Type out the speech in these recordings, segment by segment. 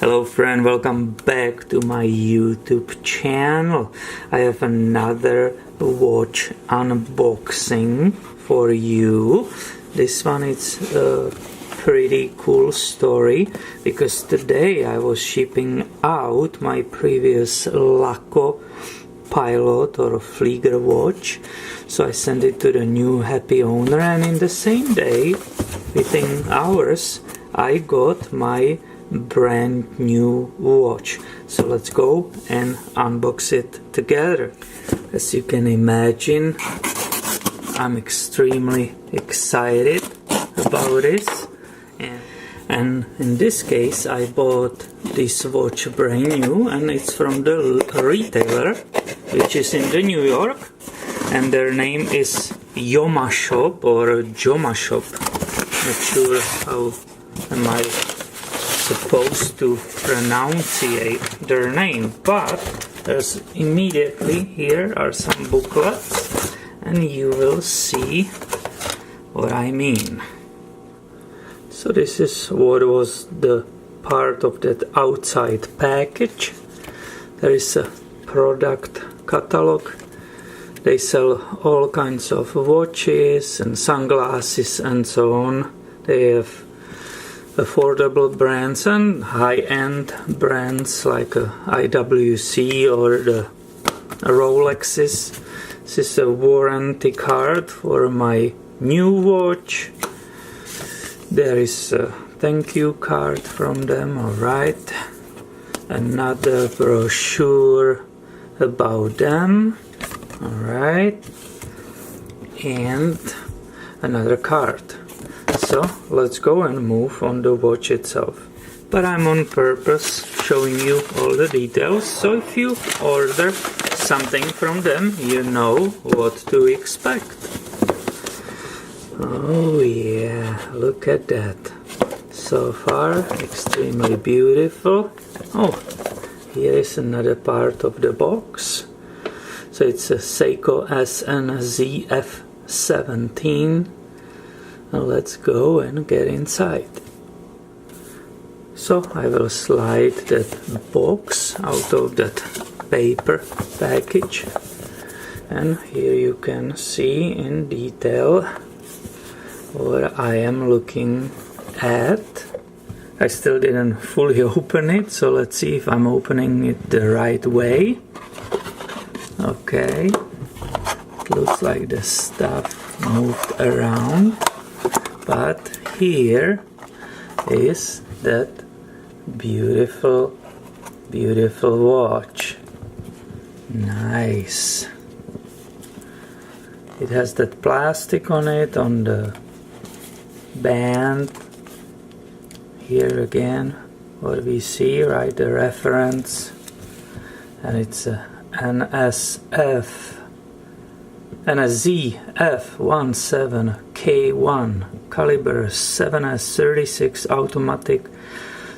Hello friend, welcome back to my YouTube channel. I have another watch unboxing for you. This one is a pretty cool story because today I was shipping out my previous Laco Pilot or Flieger watch. So I sent it to the new happy owner, and in the same day, within hours, I got my brand new watch. So let's go and unbox it together. As you can imagine, I'm extremely excited about this, and in this case I bought this watch brand new, and it's from the retailer which is in the New York, and their name is Yoma Shop or Joma Shop. Not sure how am I supposed to pronunciate their name, but there's immediately here are some booklets and you will see what I mean. So this is what was the part of that outside package. There is a product catalog. They sell all kinds of watches and sunglasses and so on. They have affordable brands and high-end brands like IWC or the Rolexes. This is a warranty card for my new watch. There is a thank you card from them, alright. Another brochure about them, alright. And another card. So let's go and move on the watch itself. But I'm on purpose showing you all the details, so if you order something from them, you know what to expect. Oh yeah, look at that. So far, extremely beautiful. Oh, here is another part of the box. So it's a Seiko SNZF17. Now let's go and get inside. So I will slide that box out of that paper package, and here you can see in detail what I am looking at. I still didn't fully open it, so let's see if I'm opening it the right way. Okay, it looks like the stuff moved around. But here is that beautiful, beautiful watch. Nice. It has that plastic on it, on the band. Here again, what we see, right, the reference. And it's a SNZF17K1 caliber 7S36 automatic,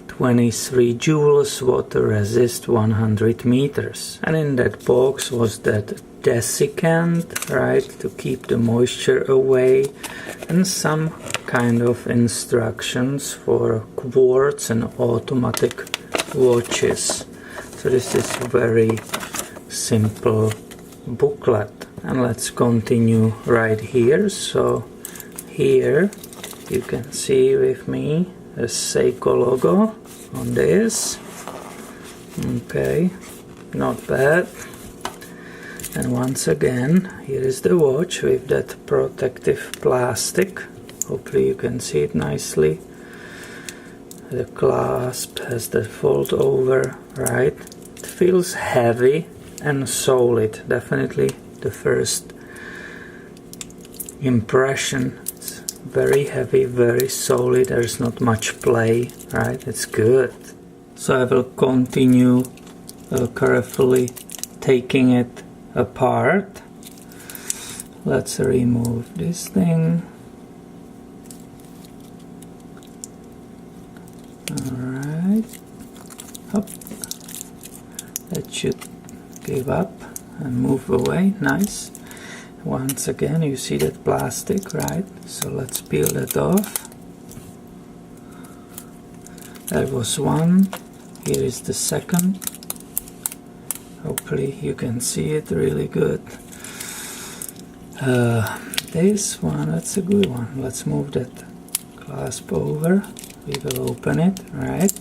23 joules, water resist 100 meters. And in that box was that desiccant, right, to keep the moisture away, and some kind of instructions for quartz and automatic watches. So this is very simple booklet. And let's continue right here. So here you can see with me a Seiko logo on this. Okay, not bad. And once again, here is the watch with that protective plastic. Hopefully you can see it nicely. The clasp has the fold over, right? It feels heavy and solid, definitely. The first impression, it's very heavy, very solid, there's not much play, right? It's good. So I will continue carefully taking it apart. Let's remove this thing. Alright. Up. That should give up and move away. Nice. Once again, you see that plastic, right? So let's peel that off. There was one. Here is the second. Hopefully you can see it really good. This one, that's a good one. Let's move that clasp over. We will open it, right?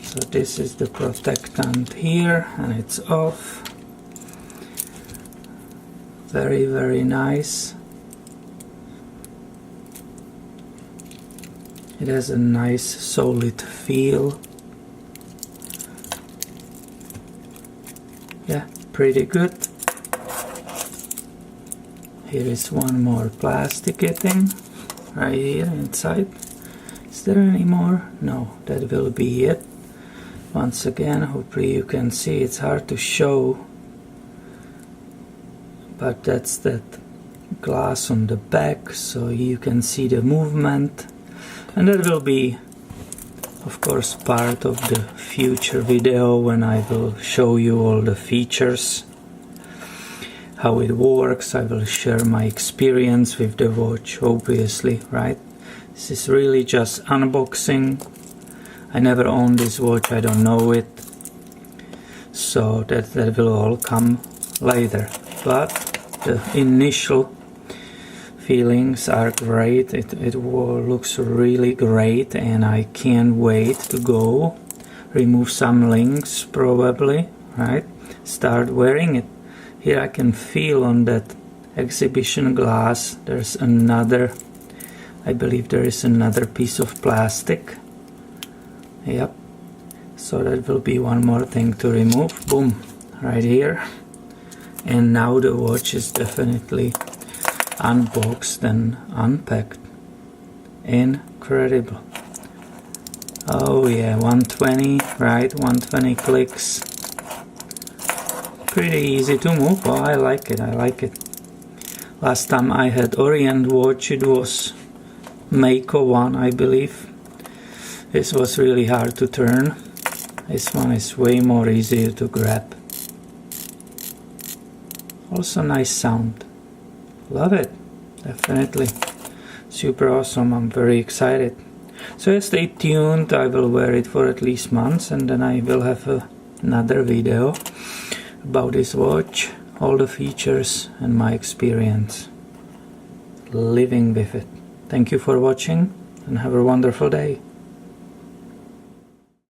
So this is the protectant here, and it's off. Very, very nice. It has a nice solid feel. Yeah, pretty good. Here is one more plastic thing right here inside. Is there any more? No, that will be it. Once again, hopefully you can see. It's hard to show, but that's that glass on the back, so you can see the movement. And that will be, of course, part of the future video when I will show you all the features, how it works. I will share my experience with the watch, obviously, right? This is really just unboxing. I never owned this watch, I don't know it, so that will all come later. But the initial feelings are great. It looks really great, and I can't wait to go remove some links probably, right? Start wearing it. Here I can feel on that exhibition glass there's another, I believe there is another piece of plastic. Yep, so that will be one more thing to remove. Boom, right here. And now the watch is definitely unboxed and unpacked. Incredible. Oh yeah, 120, right? 120 clicks. Pretty easy to move. Oh, I like it, I like it. Last time I had Orient watch, it was Seiko one, I believe. This was really hard to turn. This one is way more easier to grab. Also nice sound. Love it. Definitely. Super awesome. I'm very excited. So stay tuned. I will wear it for at least months, and then I will have another video about this watch, all the features and my experience living with it. Thank you for watching and have a wonderful day.